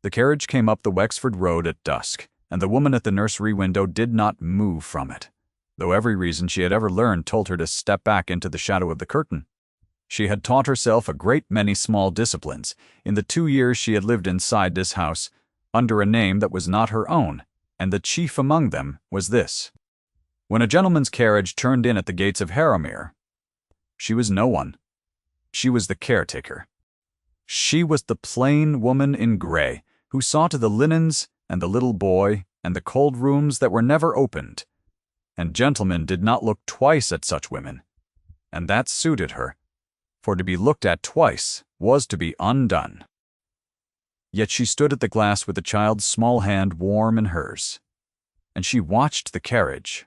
The carriage came up the Wexford Road at dusk, and the woman at the nursery window did not move from it, though every reason she had ever learned told her to step back into the shadow of the curtain. She had taught herself a great many small disciplines in the 2 years she had lived inside this house, under a name that was not her own, and the chief among them was this. When a gentleman's carriage turned in at the gates of Harrowmere, she was no one. She was the caretaker. She was the plain woman in grey, who saw to the linens and the little boy and the cold rooms that were never opened. And gentlemen did not look twice at such women. And that suited her, for to be looked at twice was to be undone. Yet she stood at the glass with the child's small hand warm in hers. And she watched the carriage,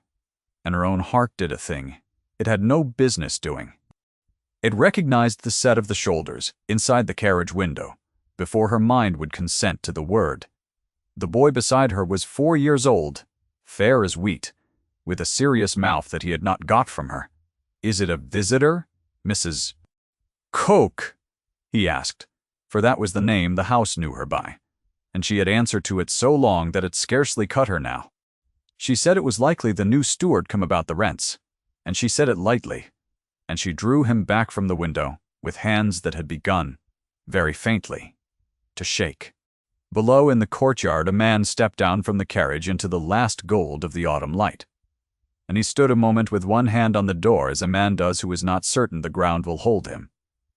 and her own heart did a thing it had no business doing. It recognized the set of the shoulders inside the carriage window before her mind would consent to the word. The boy beside her was 4 years old, fair as wheat, with a serious mouth that he had not got from her. "Is it a visitor, Mrs. Coke?" he asked, for that was the name the house knew her by, and she had answered to it so long that it scarcely cut her now. She said it was likely the new steward come about the rents, and she said it lightly, and she drew him back from the window with hands that had begun, very faintly, to shake. Below in the courtyard a man stepped down from the carriage into the last gold of the autumn light, and he stood a moment with one hand on the door as a man does who is not certain the ground will hold him,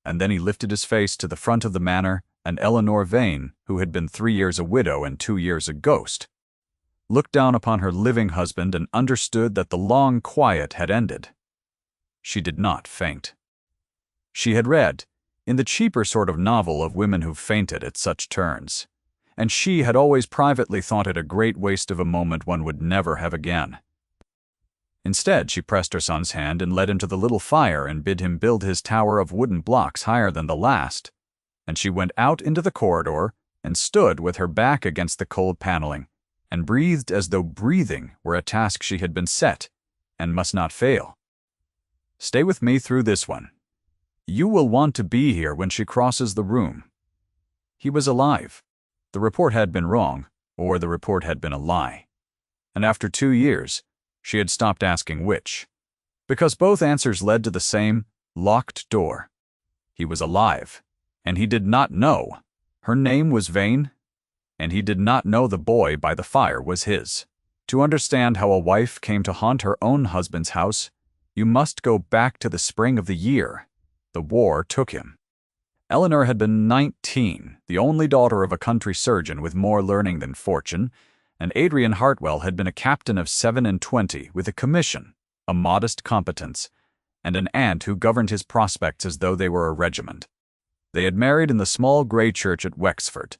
and then he lifted his face to the front of the manor, and Eleanor Vane, who had been 3 years a widow and 2 years a ghost, looked down upon her living husband and understood that the long quiet had ended. She did not faint. She had read, in the cheaper sort of novel of women who fainted at such turns, and she had always privately thought it a great waste of a moment one would never have again. Instead, she pressed her son's hand and led him to the little fire and bid him build his tower of wooden blocks higher than the last, and she went out into the corridor and stood with her back against the cold paneling, and breathed as though breathing were a task she had been set and must not fail. "Stay with me through this one. You will want to be here when she crosses the room." He was alive. The report had been wrong, or the report had been a lie. And after 2 years, she had stopped asking which, because both answers led to the same locked door. He was alive, and he did not know. Her name was Vane, and he did not know the boy by the fire was his. To understand how a wife came to haunt her own husband's house, you must go back to the spring of the year the war took him. Eleanor had been 19, the only daughter of a country surgeon with more learning than fortune, and Adrian Hartwell had been a captain of 27 with a commission, a modest competence, and an aunt who governed his prospects as though they were a regiment. They had married in the small grey church at Wexford,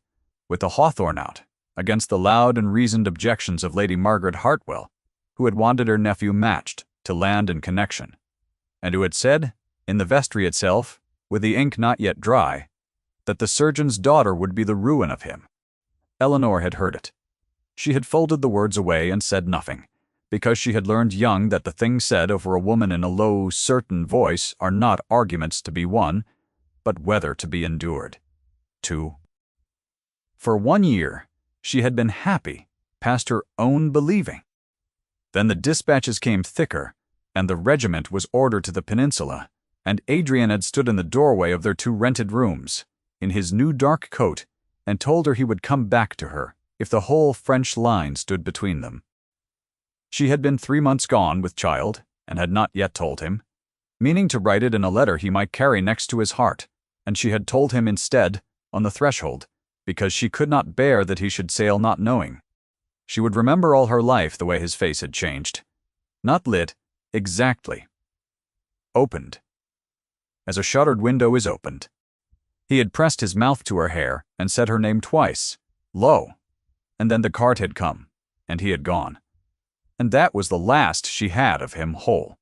with the hawthorn out, against the loud and reasoned objections of Lady Margaret Hartwell, who had wanted her nephew matched to land and connection, and who had said, in the vestry itself, with the ink not yet dry, that the surgeon's daughter would be the ruin of him. Eleanor had heard it. She had folded the words away and said nothing, because she had learned young that the things said over a woman in a low, certain voice are not arguments to be won, but whether to be endured. 2. For 1 year, she had been happy, past her own believing. Then the dispatches came thicker, and the regiment was ordered to the peninsula, and Adrian had stood in the doorway of their 2 rented rooms, in his new dark coat, and told her he would come back to her if the whole French line stood between them. She had been 3 months gone with child, and had not yet told him, meaning to write it in a letter he might carry next to his heart, and she had told him instead, on the threshold, because she could not bear that he should sail not knowing. She would remember all her life the way his face had changed. Not lit, exactly. Opened. As a shuttered window is opened. He had pressed his mouth to her hair and said her name twice, "Lo," and then the cart had come, and he had gone. And that was the last she had of him whole.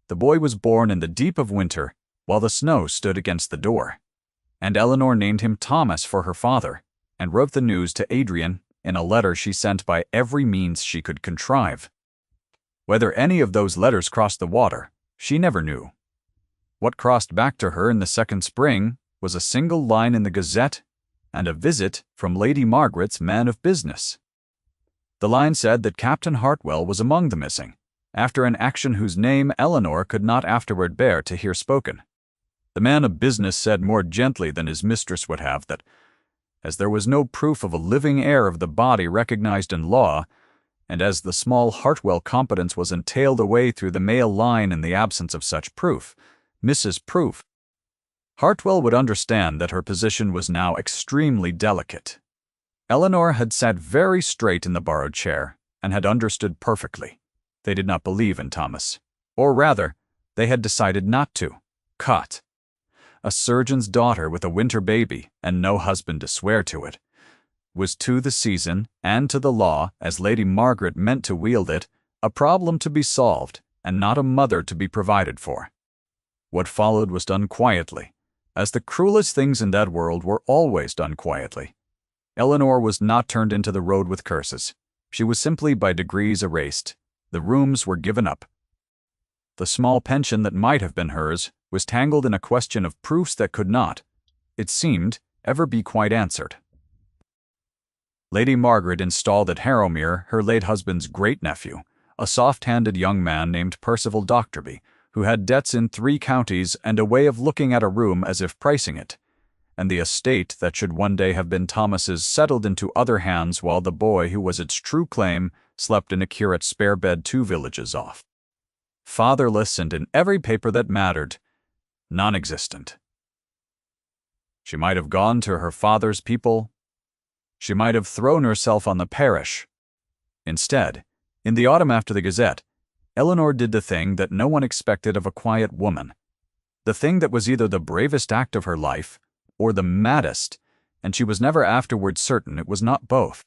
The boy was born in the deep of winter, while the snow stood against the door, and Eleanor named him Thomas for her father, and wrote the news to Adrian in a letter she sent by every means she could contrive. Whether any of those letters crossed the water, she never knew. What crossed back to her in the second spring was a single line in the Gazette and a visit from Lady Margaret's man of business. The line said that Captain Hartwell was among the missing, after an action whose name Eleanor could not afterward bear to hear spoken. The man of business said more gently than his mistress would have that, as there was no proof of a living heir of the body recognized in law, and as the small Hartwell competence was entailed away through the male line in the absence of such proof, Mrs. Proof, Hartwell would understand that her position was now extremely delicate. Eleanor had sat very straight in the borrowed chair, and had understood perfectly. They did not believe in Thomas. Or rather, they had decided not to. Cut. A surgeon's daughter with a winter baby, and no husband to swear to it, was to the season, and to the law, as Lady Margaret meant to wield it, a problem to be solved, and not a mother to be provided for. What followed was done quietly, as the cruelest things in that world were always done quietly. Eleanor was not turned into the road with curses. She was simply by degrees erased. The rooms were given up. The small pension that might have been hers was tangled in a question of proofs that could not, it seemed, ever be quite answered. Lady Margaret installed at Harrowmere her late husband's great-nephew, a soft-handed young man named Percival Doctorby, who had debts in 3 counties and a way of looking at a room as if pricing it, and the estate that should one day have been Thomas's settled into other hands while the boy who was its true claim slept in a curate's spare bed 2 villages off. Fatherless and in every paper that mattered, non-existent. She might have gone to her father's people. She might have thrown herself on the parish. Instead, in the autumn after the Gazette, Eleanor did the thing that no one expected of a quiet woman, the thing that was either the bravest act of her life or the maddest, and she was never afterward certain it was not both.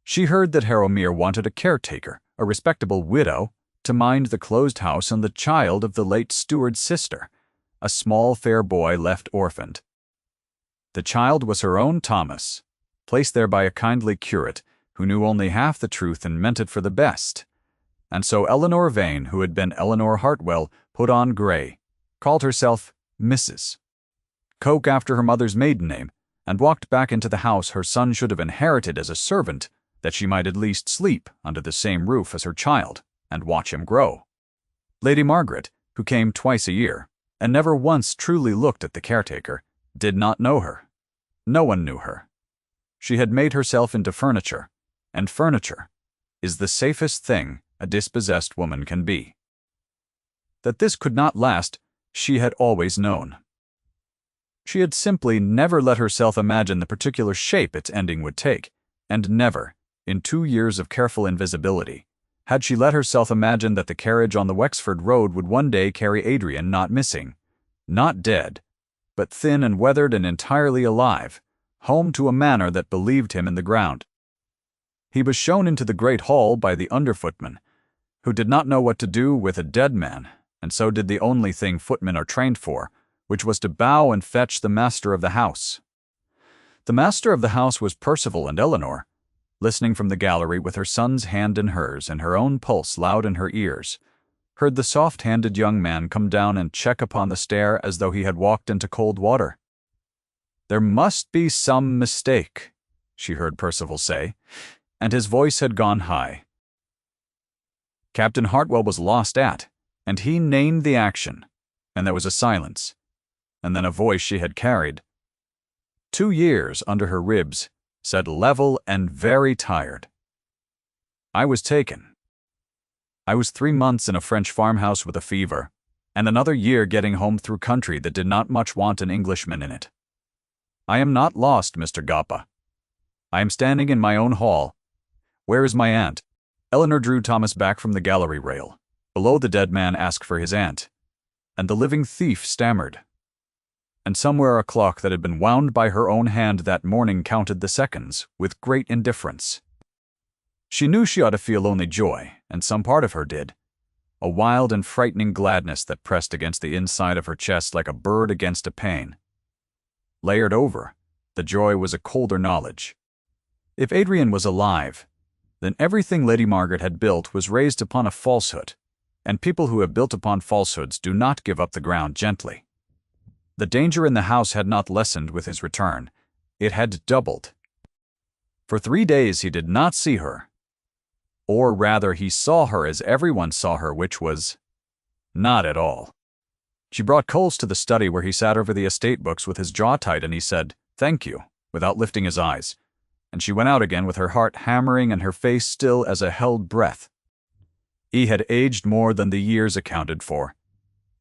She heard that Harrowmere wanted a caretaker, a respectable widow, to mind the closed house and the child of the late steward's sister, a small fair boy left orphaned. The child was her own Thomas, placed there by a kindly curate who knew only half the truth and meant it for the best. And so Eleanor Vane, who had been Eleanor Hartwell, put on grey, called herself Mrs. Coke after her mother's maiden name, and walked back into the house her son should have inherited as a servant, that she might at least sleep under the same roof as her child, and watch him grow. Lady Margaret, who came twice a year, and never once truly looked at the caretaker, did not know her. No one knew her. She had made herself into furniture, and furniture is the safest thing a dispossessed woman can be. That this could not last, she had always known. She had simply never let herself imagine the particular shape its ending would take, and never, in 2 years of careful invisibility, had she let herself imagine that the carriage on the Wexford road would one day carry Adrian not missing, not dead, but thin and weathered and entirely alive, home to a manor that believed him in the ground. He was shown into the great hall by the underfootman, who did not know what to do with a dead man, and so did the only thing footmen are trained for, which was to bow and fetch the master of the house. The master of the house was Percival, and Eleanor, listening from the gallery with her son's hand in hers and her own pulse loud in her ears, heard the soft-handed young man come down and check upon the stair as though he had walked into cold water. "There must be some mistake," she heard Percival say, and his voice had gone high. Captain Hartwell was lost at, and he named the action, and there was a silence, and then a voice she had carried 2 years under her ribs said level and very tired, "I was taken. I was 3 months in a French farmhouse with a fever, and another year getting home through country that did not much want an Englishman in it. I am not lost, Mr. Goppa. I am standing in my own hall. Where is my aunt?" Eleanor drew Thomas back from the gallery rail. Below, the dead man asked for his aunt, and the living thief stammered. And somewhere a clock that had been wound by her own hand that morning counted the seconds with great indifference. She knew she ought to feel only joy, and some part of her did, a wild and frightening gladness that pressed against the inside of her chest like a bird against a pain. Layered over, the joy was a colder knowledge. If Adrian was alive, then everything Lady Margaret had built was raised upon a falsehood, and people who have built upon falsehoods do not give up the ground gently. The danger in the house had not lessened with his return, It had doubled. For 3 days he did not see her. Or rather, he saw her as everyone saw her, which was not at all. She brought coals to the study where he sat over the estate books with his jaw tight, and he said, "Thank you," without lifting his eyes. And she went out again with her heart hammering and her face still as a held breath. He had aged more than the years accounted for.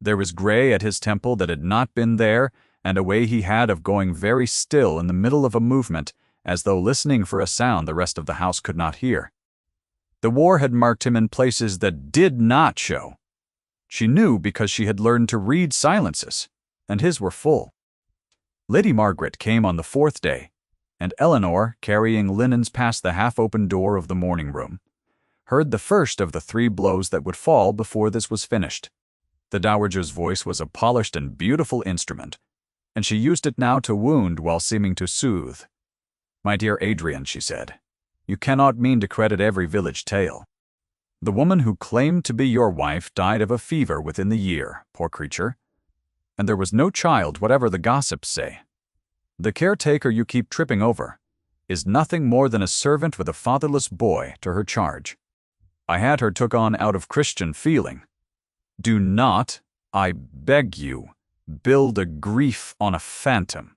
There was gray at his temple that had not been there, and a way he had of going very still in the middle of a movement, as though listening for a sound the rest of the house could not hear. The war had marked him in places that did not show. She knew because she had learned to read silences, and his were full. Lady Margaret came on the 4th day, and Eleanor, carrying linens past the half-open door of the morning room, heard the first of the 3 blows that would fall before this was finished. The dowager's voice was a polished and beautiful instrument, and she used it now to wound while seeming to soothe. "My dear Adrian," she said, "you cannot mean to credit every village tale. The woman who claimed to be your wife died of a fever within the year, poor creature, and there was no child, whatever the gossips say. The caretaker you keep tripping over is nothing more than a servant with a fatherless boy to her charge. I had her took on out of Christian feeling. Do not, I beg you, build a grief on a phantom."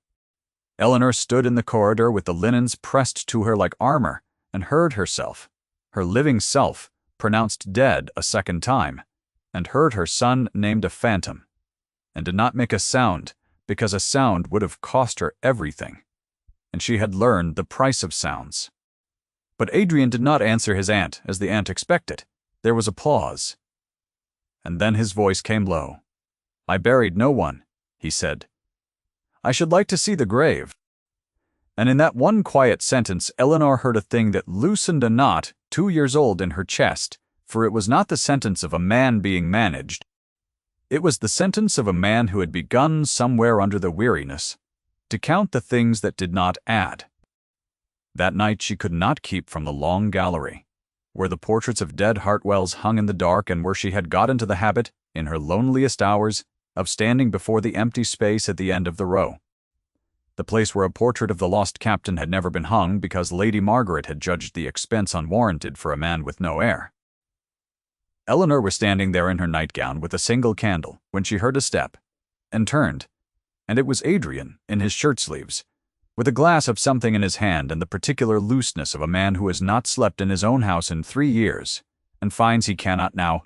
Eleanor stood in the corridor with the linens pressed to her like armor, and heard herself, her living self, pronounced dead a second time, and heard her son named a phantom, and did not make a sound, because a sound would have cost her everything, and she had learned the price of sounds. But Adrian did not answer his aunt as the aunt expected. There was a pause, and then his voice came low. "I buried no one," he said. "I should like to see the grave." And in that one quiet sentence, Eleanor heard a thing that loosened a knot 2 years old in her chest, for it was not the sentence of a man being managed. It was the sentence of a man who had begun somewhere under the weariness to count the things that did not add. That night she could not keep from the long gallery, where the portraits of dead Hartwells hung in the dark, and where she had got into the habit, in her loneliest hours, of standing before the empty space at the end of the row. The place where a portrait of the lost captain had never been hung because Lady Margaret had judged the expense unwarranted for a man with no heir. Eleanor was standing there in her nightgown with a single candle when she heard a step, and turned, and it was Adrian in his shirt-sleeves, with a glass of something in his hand and the particular looseness of a man who has not slept in his own house in 3 years, and finds he cannot now.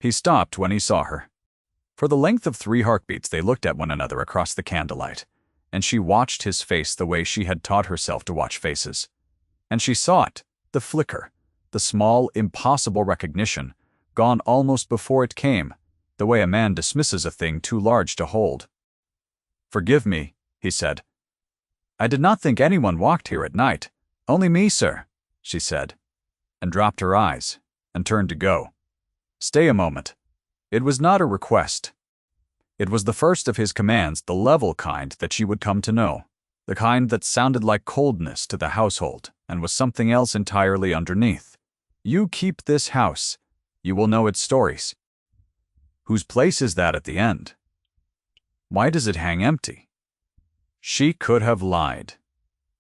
He stopped when he saw her. For the length of 3 heartbeats they looked at one another across the candlelight, and she watched his face the way she had taught herself to watch faces. And she saw it, the flicker, the small, impossible recognition, gone almost before it came, the way a man dismisses a thing too large to hold. "Forgive me," he said. "I did not think anyone walked here at night. Only me, sir," she said, and dropped her eyes, and turned to go. "Stay a moment." It was not a request. It was the first of his commands, the level kind that she would come to know, the kind that sounded like coldness to the household and was something else entirely underneath. "You keep this house. You will know its stories." Whose place is that at the end? Why does it hang empty? She could have lied.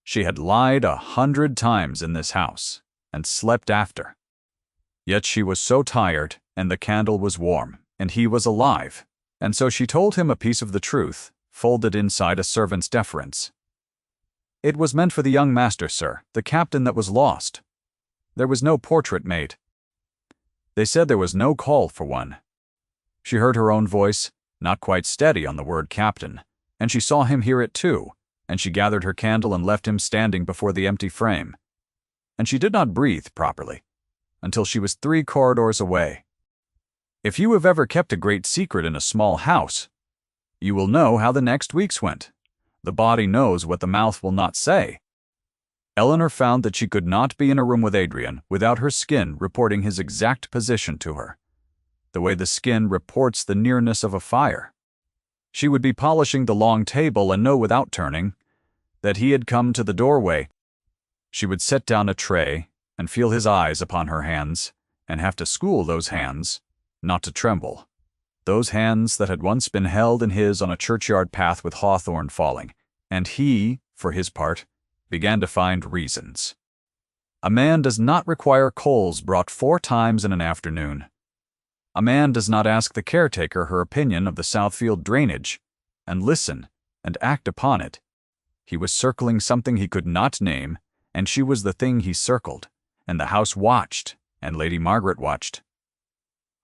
She had lied 100 times in this house, and slept after. Yet she was so tired, and the candle was warm, and he was alive, and so she told him a piece of the truth, folded inside a servant's deference. "It was meant for the young master, sir, the captain that was lost. There was no portrait made. They said there was no call for one." She heard her own voice, not quite steady on the word captain, and she saw him hear it too, and she gathered her candle and left him standing before the empty frame. And she did not breathe properly until she was 3 corridors away. If you have ever kept a great secret in a small house, you will know how the next weeks went. The body knows what the mouth will not say. Eleanor found that she could not be in a room with Adrian without her skin reporting his exact position to her, the way the skin reports the nearness of a fire. She would be polishing the long table and know without turning that he had come to the doorway. She would set down a tray and feel his eyes upon her hands, and have to school those hands not to tremble. Those hands that had once been held in his on a churchyard path with hawthorn falling, And he, for his part, began to find reasons. A man does not require coals brought 4 times in an afternoon. A man does not ask the caretaker her opinion of the Southfield drainage, and listen and act upon it. He was circling something he could not name, and she was the thing he circled, and the house watched, and Lady Margaret watched.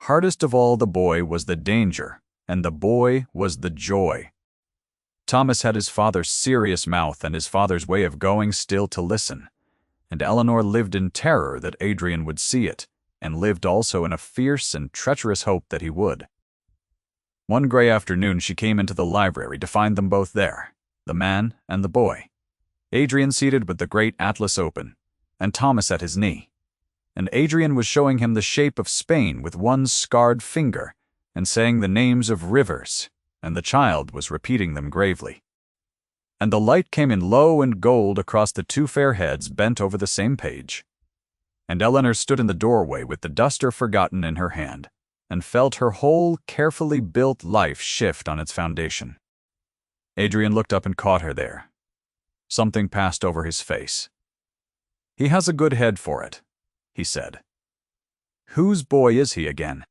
Hardest of all the boy was the danger, and the boy was the joy. Thomas had his father's serious mouth and his father's way of going still to listen, and Eleanor lived in terror that Adrian would see it, and lived also in a fierce and treacherous hope that he would. One gray afternoon she came into the library to find them both there, the man and the boy, Adrian seated with the great atlas open, and Thomas at his knee. And Adrian was showing him the shape of Spain with one scarred finger, and saying the names of rivers, and the child was repeating them gravely. And the light came in low and gold across the 2 fair heads bent over the same page. And Eleanor stood in the doorway with the duster forgotten in her hand, and felt her whole carefully built life shift on its foundation. Adrian looked up and caught her there. Something passed over his face. "He has a good head for it," he said. "Whose boy is he again?"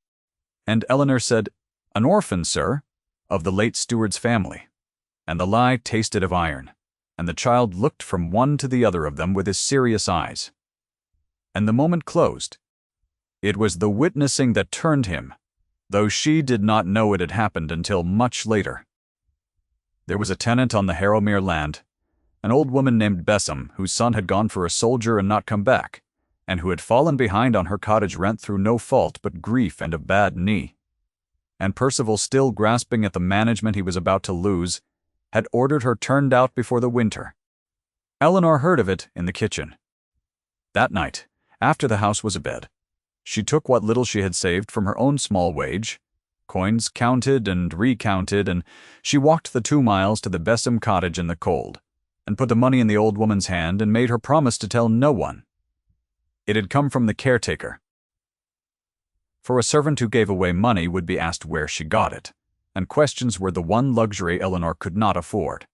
And Eleanor said, "An orphan, sir, of the late steward's family." And the lie tasted of iron, and the child looked from one to the other of them with his serious eyes. And the moment closed. It was the witnessing that turned him, though she did not know it had happened until much later. There was a tenant on the Harrowmere land, an old woman named Bessam, whose son had gone for a soldier and not come back, and who had fallen behind on her cottage rent through no fault but grief and a bad knee. And Percival, still grasping at the management he was about to lose, had ordered her turned out before the winter. Eleanor heard of it in the kitchen. That night, after the house was abed, she took what little she had saved from her own small wage, coins counted and recounted, and she walked the 2 miles to the Bessam cottage in the cold, and put the money in the old woman's hand and made her promise to tell no one. It had come from the caretaker. For a servant who gave away money would be asked where she got it, and questions were the one luxury Eleanor could not afford.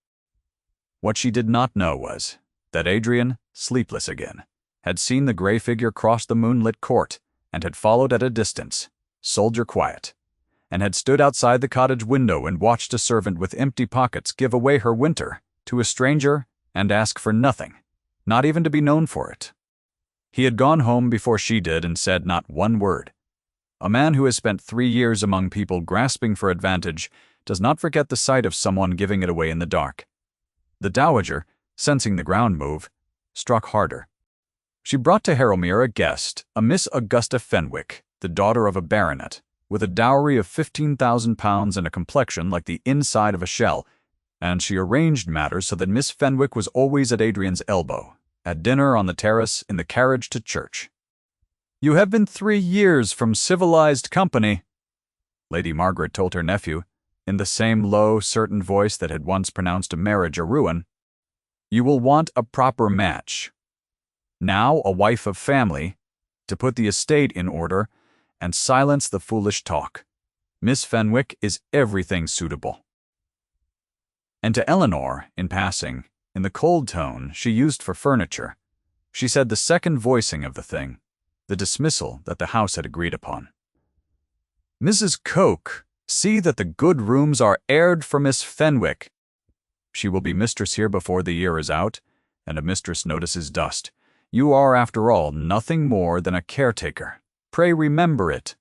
What she did not know was that Adrian, sleepless again, had seen the gray figure cross the moonlit court, and had followed at a distance, soldier quiet, and had stood outside the cottage window and watched a servant with empty pockets give away her winter to a stranger and ask for nothing, not even to be known for it. He had gone home before she did and said not one word. A man who has spent 3 years among people grasping for advantage does not forget the sight of someone giving it away in the dark. The dowager, sensing the ground move, struck harder. She brought to Harrowmere a guest, a Miss Augusta Fenwick, the daughter of a baronet, with a dowry of £15,000 and a complexion like the inside of a shell, and she arranged matters so that Miss Fenwick was always at Adrian's elbow, at dinner on the terrace, in the carriage to church. "You have been 3 years from civilized company," Lady Margaret told her nephew, in the same low, certain voice that had once pronounced a marriage a ruin. "You will want a proper match. Now a wife of family, to put the estate in order and silence the foolish talk. Miss Fenwick is everything suitable." And to Eleanor, in passing, in the cold tone she used for furniture, she said the second voicing of the thing, the dismissal that the house had agreed upon. "Mrs. Coke, see that the good rooms are aired for Miss Fenwick. She will be mistress here before the year is out, and a mistress notices dust. You are, after all, nothing more than a caretaker. Pray remember it."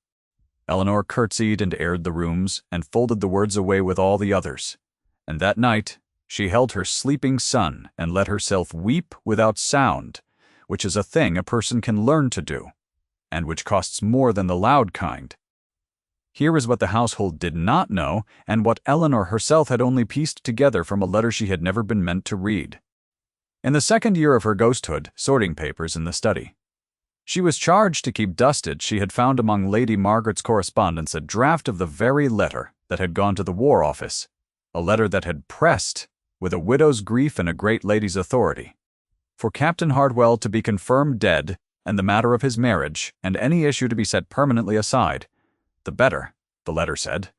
Eleanor curtsied and aired the rooms, and folded the words away with all the others. And that night she held her sleeping son and let herself weep without sound, which is a thing a person can learn to do, and which costs more than the loud kind. Here is what the household did not know, and what Eleanor herself had only pieced together from a letter she had never been meant to read. In the 2nd year of her ghosthood, sorting papers in the study, she was charged to keep dusted. She had found among Lady Margaret's correspondence a draft of the very letter that had gone to the War Office, a letter that had pressed, with a widow's grief and a great lady's authority, for Captain Hartwell to be confirmed dead, and the matter of his marriage, and any issue to be set permanently aside, the better, the letter said,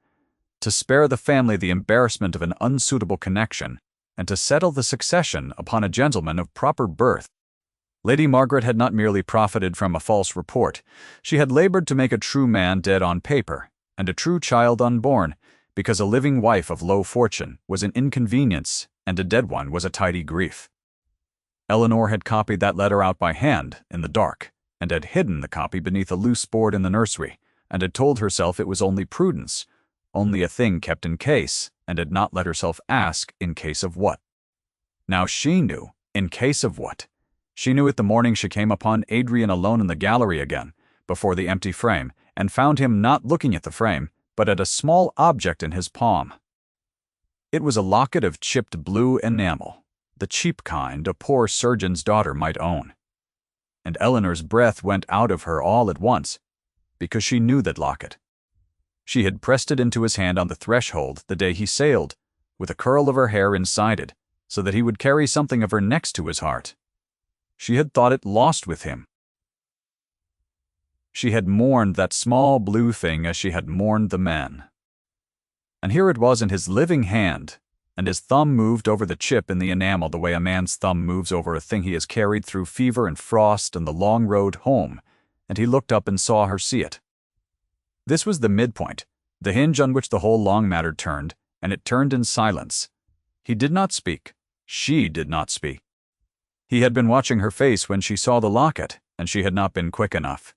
to spare the family the embarrassment of an unsuitable connection, and to settle the succession upon a gentleman of proper birth. Lady Margaret had not merely profited from a false report, she had labored to make a true man dead on paper, and a true child unborn, because a living wife of low fortune was an inconvenience, and a dead one was a tidy grief. Eleanor had copied that letter out by hand, in the dark, and had hidden the copy beneath a loose board in the nursery, and had told herself it was only prudence, only a thing kept in case, and had not let herself ask in case of what. Now she knew, in case of what. She knew it the morning she came upon Adrian alone in the gallery again, before the empty frame, and found him not looking at the frame, but at a small object in his palm. It was a locket of chipped blue enamel, the cheap kind a poor surgeon's daughter might own. And Eleanor's breath went out of her all at once, because she knew that locket. She had pressed it into his hand on the threshold the day he sailed, with a curl of her hair inside it, so that he would carry something of her next to his heart. She had thought it lost with him. She had mourned that small blue thing as she had mourned the man. And here it was in his living hand, and his thumb moved over the chip in the enamel the way a man's thumb moves over a thing he has carried through fever and frost and the long road home, and he looked up and saw her see it. This was the midpoint, the hinge on which the whole long matter turned, and it turned in silence. He did not speak. She did not speak. He had been watching her face when she saw the locket, and she had not been quick enough.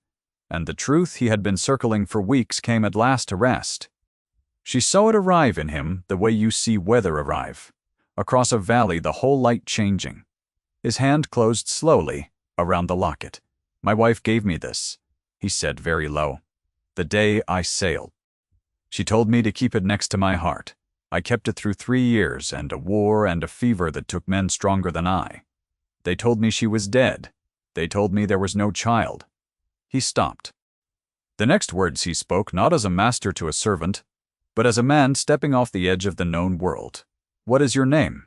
And the truth he had been circling for weeks came at last to rest. She saw it arrive in him the way you see weather arrive, across a valley, the whole light changing. His hand closed slowly around the locket. "My wife gave me this," he said very low, "the day I sailed. She told me to keep it next to my heart. I kept it through 3 years and a war and a fever that took men stronger than I. They told me she was dead. They told me there was no child." He stopped. The next words he spoke not as a master to a servant, but as a man stepping off the edge of the known world. "What is your name?"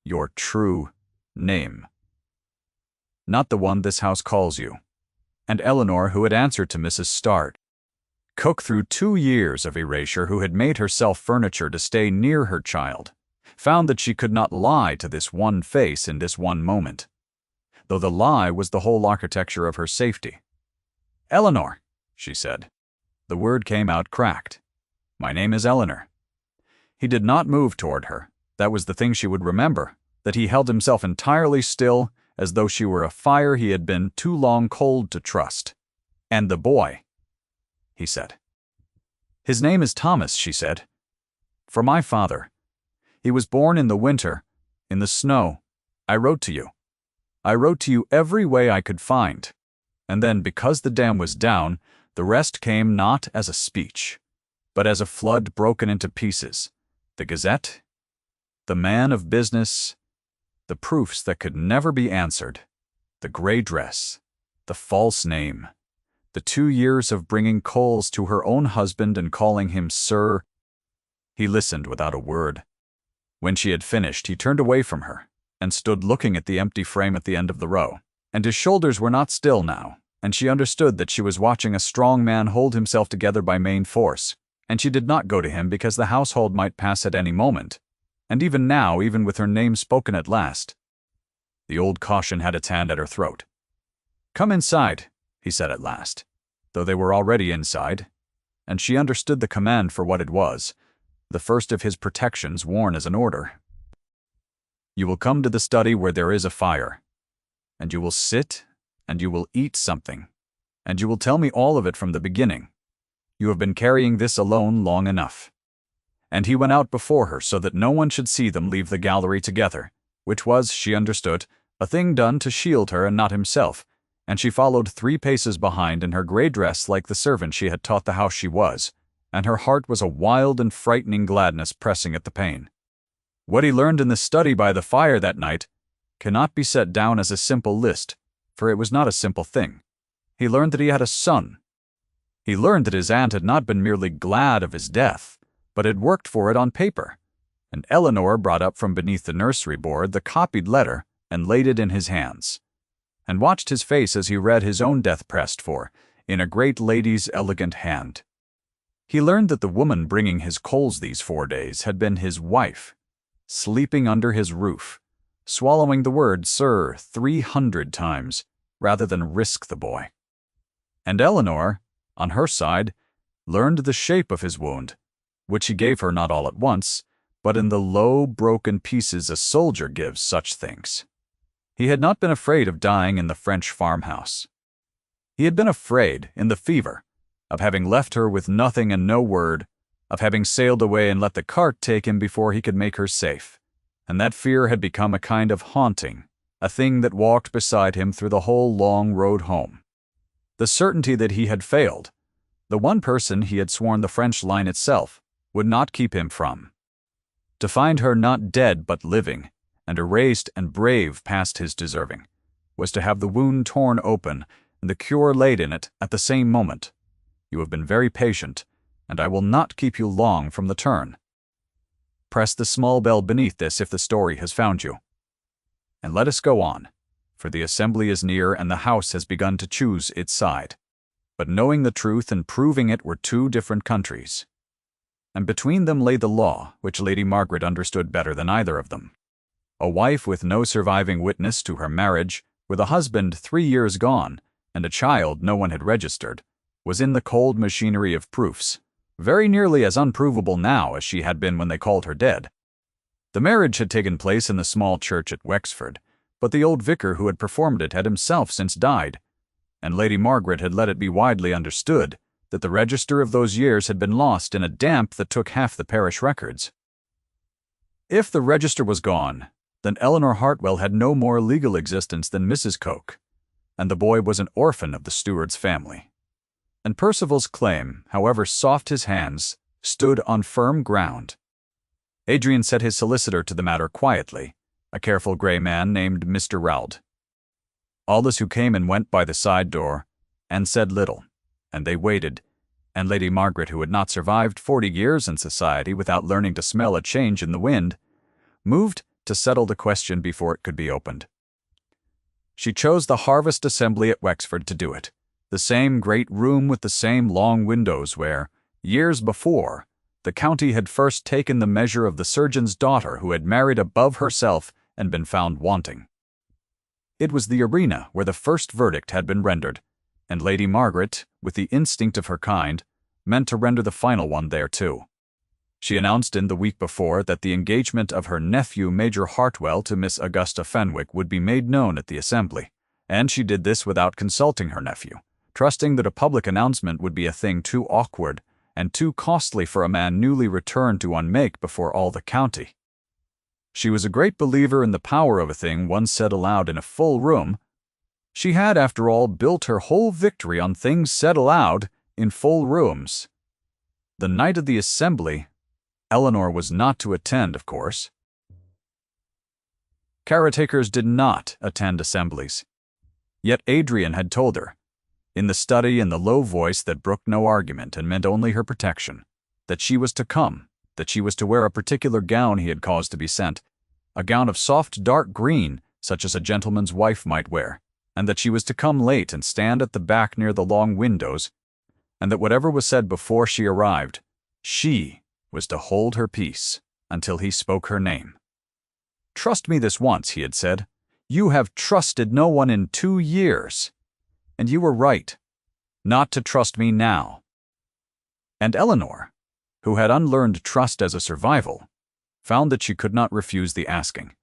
"Your true name." "Not the one this house calls you." And Eleanor, who had answered to Mrs. Start, cook through 2 years of erasure, who had made herself furniture to stay near her child, found that she could not lie to this one face in this one moment, though the lie was the whole architecture of her safety. "Eleanor," she said. The word came out cracked. "My name is Eleanor." He did not move toward her. That was the thing she would remember, that he held himself entirely still, as though she were a fire he had been too long cold to trust. "And the boy," he said. "His name is Thomas," she said. "For my father. He was born in the winter, in the snow. I wrote to you. I wrote to you every way I could find. And then, because the dam was down, the rest came not as a speech, but as a flood broken into pieces. The Gazette, the man of business, the proofs that could never be answered, the gray dress, the false name, the 2 years of bringing coals to her own husband and calling him sir." He listened without a word. When she had finished, he turned away from her and stood looking at the empty frame at the end of the row. And his shoulders were not still now, and she understood that she was watching a strong man hold himself together by main force, and she did not go to him because the household might pass at any moment, and even now, even with her name spoken at last, the old caution had its hand at her throat. "Come inside," he said at last, though they were already inside, and she understood the command for what it was, the first of his protections worn as an order. "You will come to the study where there is a fire, and you will sit, and you will eat something, and you will tell me all of it from the beginning. You have been carrying this alone long enough." And he went out before her so that no one should see them leave the gallery together, which was, she understood, a thing done to shield her and not himself, and she followed 3 paces behind in her gray dress like the servant she had taught the house she was, and her heart was a wild and frightening gladness pressing at the pain. What he learned in the study by the fire that night cannot be set down as a simple list, for it was not a simple thing. He learned that he had a son. He learned that his aunt had not been merely glad of his death, but had worked for it on paper, and Eleanor brought up from beneath the nursery board the copied letter and laid it in his hands, and watched his face as he read his own death pressed for, in a great lady's elegant hand. He learned that the woman bringing his coals these 4 days had been his wife, sleeping under his roof, swallowing the word "sir" 300 times, rather than risk the boy. And Eleanor, on her side, learned the shape of his wound, which he gave her not all at once, but in the low, broken pieces a soldier gives such things. He had not been afraid of dying in the French farmhouse. He had been afraid, in the fever, of having left her with nothing and no word, of having sailed away and let the cart take him before he could make her safe, and that fear had become a kind of haunting, a thing that walked beside him through the whole long road home. The certainty that he had failed, the one person he had sworn the French line itself would not keep him from. To find her not dead but living, and erased and brave past his deserving, was to have the wound torn open and the cure laid in it at the same moment. You have been very patient, and I will not keep you long from the turn. Press the small bell beneath this if the story has found you. And let us go on, for the assembly is near and the house has begun to choose its side. But knowing the truth and proving it were two different countries. And between them lay the law, which Lady Margaret understood better than either of them. A wife with no surviving witness to her marriage, with a husband 3 years gone, and a child no one had registered, was in the cold machinery of proofs, very nearly as unprovable now as she had been when they called her dead. The marriage had taken place in the small church at Wexford, but the old vicar who had performed it had himself since died, and Lady Margaret had let it be widely understood that the register of those years had been lost in a damp that took half the parish records. If the register was gone, then Eleanor Hartwell had no more legal existence than Mrs. Coke, and the boy was an orphan of the steward's family. And Percival's claim, however soft his hands, stood on firm ground. Adrian set his solicitor to the matter quietly, a careful grey man named Mr. Roud. Aldous who came and went by the side door, and said little, and they waited, and Lady Margaret, who had not survived 40 years in society without learning to smell a change in the wind, moved to settle the question before it could be opened. She chose the Harvest Assembly at Wexford to do it, the same great room with the same long windows where, years before, the county had first taken the measure of the surgeon's daughter who had married above herself and been found wanting. It was the arena where the first verdict had been rendered, and Lady Margaret, with the instinct of her kind, meant to render the final one there too. She announced in the week before that the engagement of her nephew Major Hartwell to Miss Augusta Fenwick would be made known at the assembly, and she did this without consulting her nephew, trusting that a public announcement would be a thing too awkward and too costly for a man newly returned to unmake before all the county. She was a great believer in the power of a thing once said aloud in a full room. She had, after all, built her whole victory on things said aloud in full rooms. The night of the assembly, Eleanor was not to attend, of course. Caretakers did not attend assemblies. Yet Adrian had told her, in the study in the low voice that brooked no argument and meant only her protection, that she was to come, that she was to wear a particular gown he had caused to be sent, a gown of soft dark green, such as a gentleman's wife might wear, and that she was to come late and stand at the back near the long windows, and that whatever was said before she arrived, she was to hold her peace until he spoke her name. "Trust me this once," he had said. "You have trusted no one in 2 years. And you were right, not to trust me now." And Eleanor, who had unlearned trust as a survival, found that she could not refuse the asking.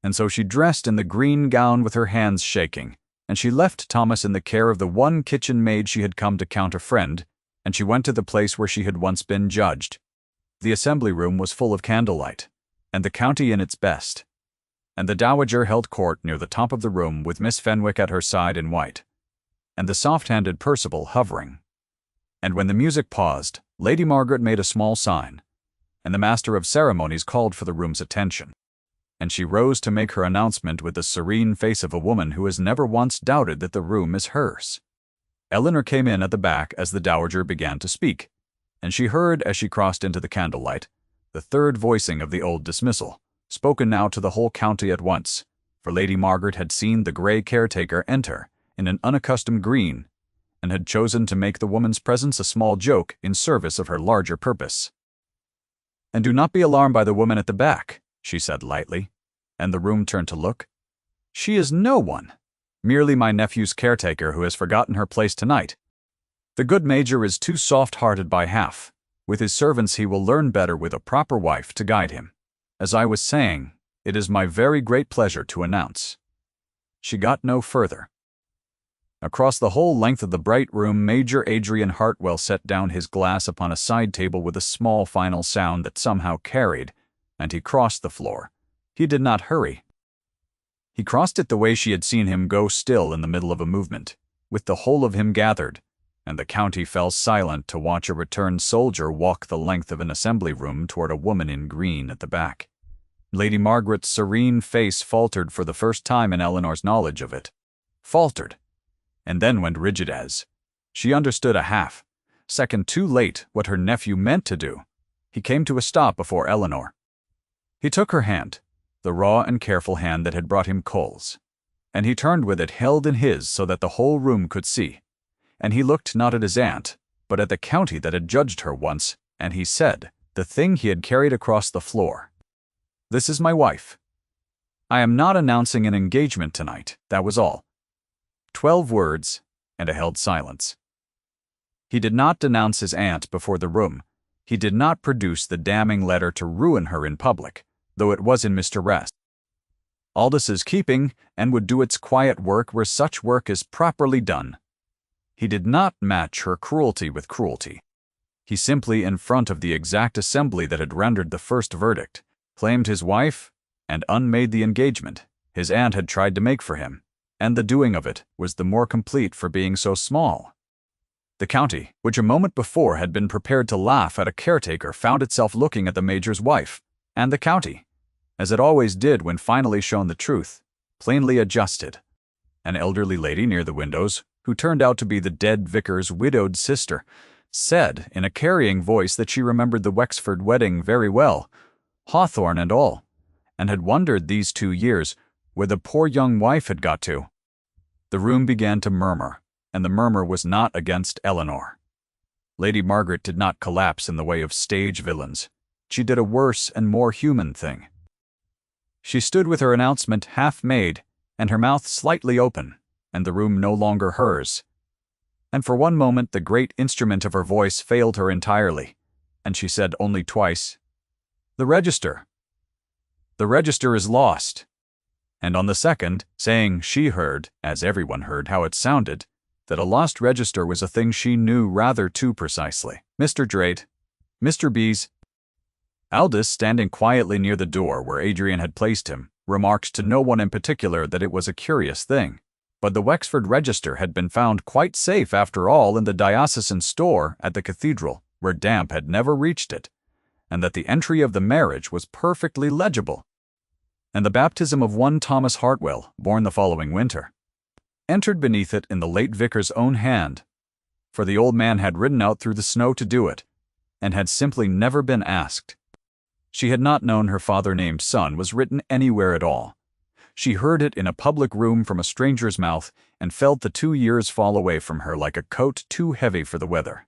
And so she dressed in the green gown with her hands shaking, and she left Thomas in the care of the one kitchen maid she had come to count a friend, and she went to the place where she had once been judged. The assembly room was full of candlelight, and the county in its best, and the dowager held court near the top of the room with Miss Fenwick at her side in white, and the soft-handed Percival hovering. And when the music paused, Lady Margaret made a small sign, and the master of ceremonies called for the room's attention, and she rose to make her announcement with the serene face of a woman who has never once doubted that the room is hers. Eleanor came in at the back as the dowager began to speak, and she heard, as she crossed into the candlelight, the third voicing of the old dismissal, spoken now to the whole county at once, for Lady Margaret had seen the grey caretaker enter in an unaccustomed green, and had chosen to make the woman's presence a small joke in service of her larger purpose. "And do not be alarmed by the woman at the back," she said lightly, and the room turned to look. She is no one, merely my nephew's caretaker who has forgotten her place tonight. The good Major is too soft-hearted by half. With his servants he will learn better with a proper wife to guide him. As I was saying, it is my very great pleasure to announce. She got no further. Across the whole length of the bright room, Major Adrian Hartwell set down his glass upon a side table with a small final sound that somehow carried, and he crossed the floor. He did not hurry. He crossed it the way she had seen him go, still in the middle of a movement, with the whole of him gathered, and the county fell silent to watch a returned soldier walk the length of an assembly room toward a woman in green at the back. Lady Margaret's serene face faltered for the first time in Eleanor's knowledge of it. Faltered, and then went rigid as she understood a half-second too late what her nephew meant to do. He came to a stop before Eleanor. He took her hand, the raw and careful hand that had brought him coals, and he turned with it held in his so that the whole room could see. And he looked not at his aunt, but at the county that had judged her once, and he said, the thing he had carried across the floor. This is my wife. I am not announcing an engagement tonight, that was all. 12 words, and a held silence. He did not denounce his aunt before the room. He did not produce the damning letter to ruin her in public, though it was in Mr. Aldous' keeping, and would do its quiet work where such work is properly done. He did not match her cruelty with cruelty. He simply, in front of the exact assembly that had rendered the first verdict, claimed his wife and unmade the engagement his aunt had tried to make for him, and the doing of it was the more complete for being so small. The county, which a moment before had been prepared to laugh at a caretaker, found itself looking at the Major's wife, and the county, as it always did when finally shown the truth, plainly adjusted. An elderly lady near the windows, who turned out to be the dead vicar's widowed sister, said in a carrying voice that she remembered the Wexford wedding very well, Hawthorne and all, and had wondered these 2 years where the poor young wife had got to. The room began to murmur, and the murmur was not against Eleanor. Lady Margaret did not collapse in the way of stage villains. She did a worse and more human thing. She stood with her announcement half made, and her mouth slightly open, and the room no longer hers. And for one moment the great instrument of her voice failed her entirely, and she said only twice, "The register. The register is lost." And on the second, saying she heard, as everyone heard how it sounded, that a lost register was a thing she knew rather too precisely. Mr. Drake, Mr. B's. Aldous, standing quietly near the door where Adrian had placed him, remarked to no one in particular that it was a curious thing, but the Wexford register had been found quite safe after all in the diocesan store at the cathedral, where damp had never reached it, and that the entry of the marriage was perfectly legible, and the baptism of one Thomas Hartwell, born the following winter, entered beneath it in the late vicar's own hand, for the old man had ridden out through the snow to do it, and had simply never been asked. She had not known her father-named son was written anywhere at all. She heard it in a public room from a stranger's mouth, and felt the 2 years fall away from her like a coat too heavy for the weather.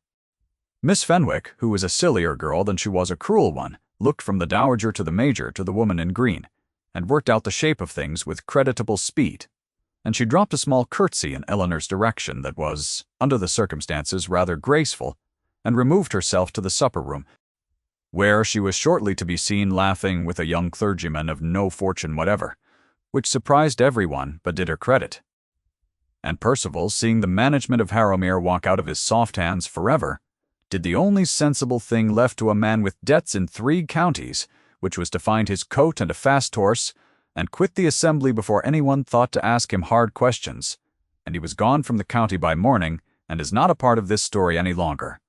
Miss Fenwick, who was a sillier girl than she was a cruel one, looked from the dowager to the Major to the woman in green, and worked out the shape of things with creditable speed, and she dropped a small curtsy in Eleanor's direction that was, under the circumstances, rather graceful, and removed herself to the supper-room, where she was shortly to be seen laughing with a young clergyman of no fortune whatever, which surprised everyone but did her credit. And Percival, seeing the management of Harrowmere walk out of his soft hands forever, did the only sensible thing left to a man with debts in 3 counties, which was to find his coat and a fast horse, and quit the assembly before anyone thought to ask him hard questions, and he was gone from the county by morning, and is not a part of this story any longer.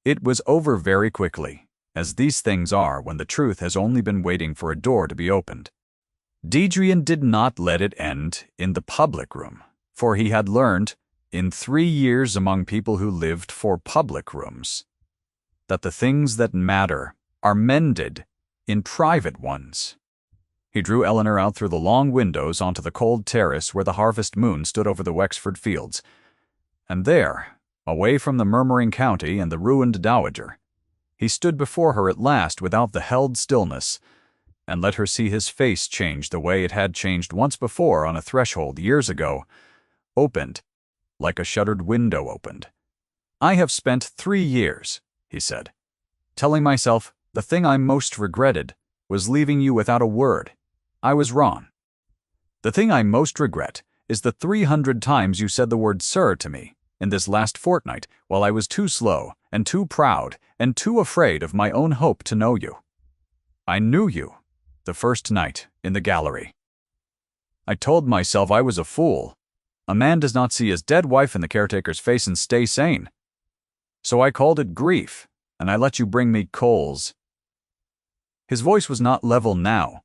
It was over very quickly, as these things are when the truth has only been waiting for a door to be opened. Adrian did not let it end in the public room, for he had learned, in 3 years among people who lived for public rooms, that the things that matter are mended in private ones. He drew Eleanor out through the long windows onto the cold terrace where the harvest moon stood over the Wexford fields, and there, away from the murmuring county and the ruined dowager, he stood before her at last without the held stillness, and let her see his face change the way it had changed once before on a threshold years ago, opened, like a shuttered window opened. "I have spent 3 years," he said, "telling myself the thing I most regretted was leaving you without a word. I was wrong. The thing I most regret is the 300 times you said the word sir to me in this last fortnight while I was too slow and too proud and too afraid of my own hope to know you. I knew you the first night in the gallery. I told myself I was a fool. A man does not see his dead wife in the caretaker's face and stay sane. So I called it grief, and I let you bring me coals." His voice was not level now.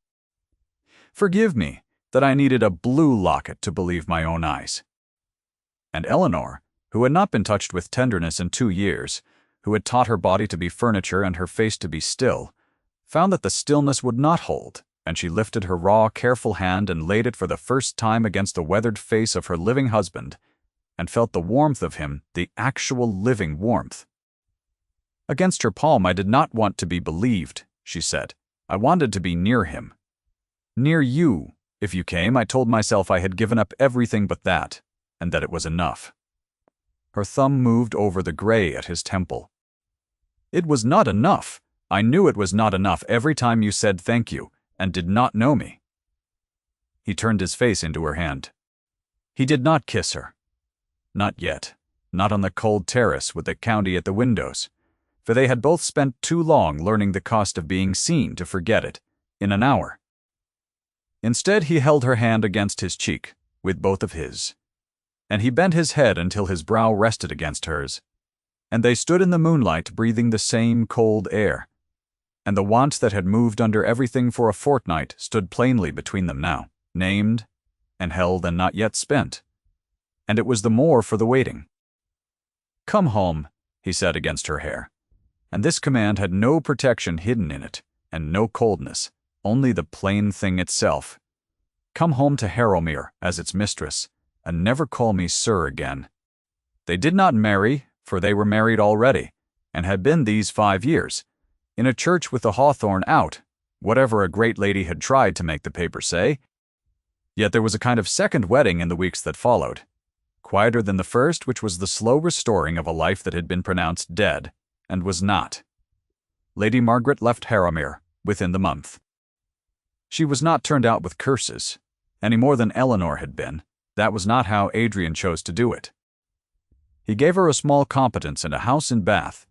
"Forgive me that I needed a blue locket to believe my own eyes." And Eleanor, who had not been touched with tenderness in 2 years, who had taught her body to be furniture and her face to be still, found that the stillness would not hold, and she lifted her raw, careful hand and laid it for the first time against the weathered face of her living husband, and felt the warmth of him, the actual living warmth. "Against her palm I did not want to be believed," she said. "I wanted to be near him. Near you. If you came, I told myself I had given up everything but that, and that it was enough." Her thumb moved over the gray at his temple. "It was not enough. I knew it was not enough every time you said thank you, and did not know me." He turned his face into her hand. He did not kiss her. Not yet. Not on the cold terrace with the county at the windows, for they had both spent too long learning the cost of being seen to forget it, in an hour. Instead, he held her hand against his cheek, with both of his, and he bent his head until his brow rested against hers, and they stood in the moonlight breathing the same cold air, and the want that had moved under everything for a fortnight stood plainly between them now, named, and held and not yet spent, and it was the more for the waiting. "Come home," he said against her hair, and this command had no protection hidden in it, and no coldness, only the plain thing itself. "Come home to Harrowmere as its mistress, and never call me sir again." They did not marry, for they were married already, and had been these 5 years, in a church with the hawthorn out, whatever a great lady had tried to make the paper say. Yet there was a kind of second wedding in the weeks that followed, quieter than the first, which was the slow restoring of a life that had been pronounced dead, and was not. Lady Margaret left Harrowmere within the month. She was not turned out with curses, any more than Eleanor had been. That was not how Adrian chose to do it. He gave her a small competence and a house in Bath,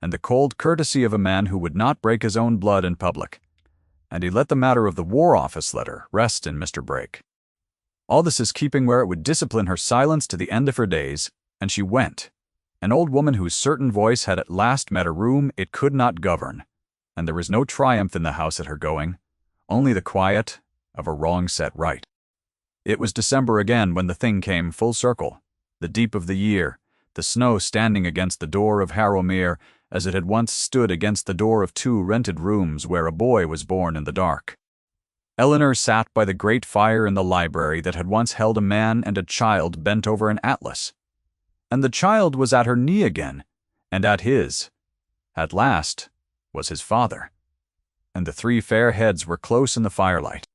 and the cold courtesy of a man who would not break his own blood in public, and he let the matter of the War Office letter rest in Mr. Brake. All this is keeping where it would discipline her silence to the end of her days, and she went, an old woman whose certain voice had at last met a room it could not govern, and there was no triumph in the house at her going, only the quiet of a wrong set right. It was December again when the thing came full circle, the deep of the year, the snow standing against the door of Harrowmere as it had once stood against the door of 2 rented rooms where a boy was born in the dark. Eleanor sat by the great fire in the library that had once held a man and a child bent over an atlas, and the child was at her knee again, and at his, at last, was his father, and the 3 fair heads were close in the firelight.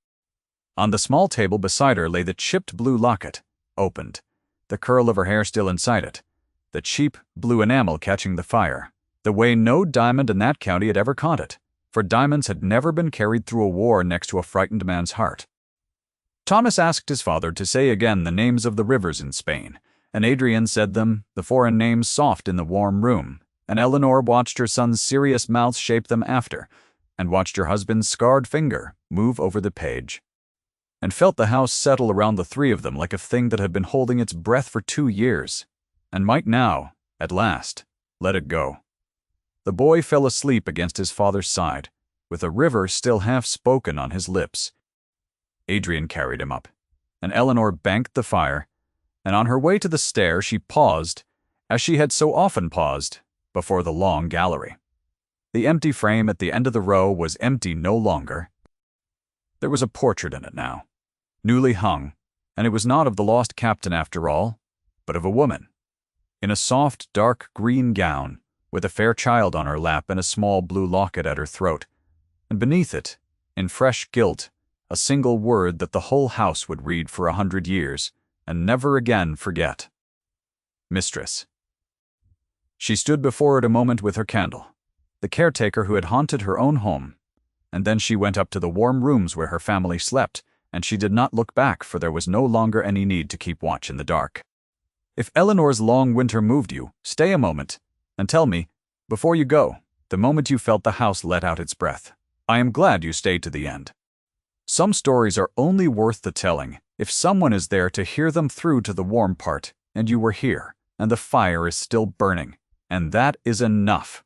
On the small table beside her lay the chipped blue locket, opened, the curl of her hair still inside it, the cheap blue enamel catching the fire, the way no diamond in that county had ever caught it, for diamonds had never been carried through a war next to a frightened man's heart. Thomas asked his father to say again the names of the rivers in Spain, and Adrian said them, the foreign names soft in the warm room, and Eleanor watched her son's serious mouth shape them after, and watched her husband's scarred finger move over the page, and felt the house settle around the 3 of them like a thing that had been holding its breath for 2 years, and might now, at last, let it go. The boy fell asleep against his father's side, with a river still half-spoken on his lips. Adrian carried him up, and Eleanor banked the fire, and on her way to the stair she paused, as she had so often paused, before the long gallery. The empty frame at the end of the row was empty no longer. There was a portrait in it now, newly hung, and it was not of the lost captain after all, but of a woman, in a soft dark green gown, with a fair child on her lap and a small blue locket at her throat, and beneath it, in fresh guilt, a single word that the whole house would read for 100 years and never again forget. Mistress. She stood before it a moment with her candle, the caretaker who had haunted her own home, and then she went up to the warm rooms where her family slept, and she did not look back, for there was no longer any need to keep watch in the dark. If Eleanor's long winter moved you, stay a moment, and tell me, before you go, the moment you felt the house let out its breath. I am glad you stayed to the end. Some stories are only worth the telling if someone is there to hear them through to the warm part, and you were here, and the fire is still burning, and that is enough.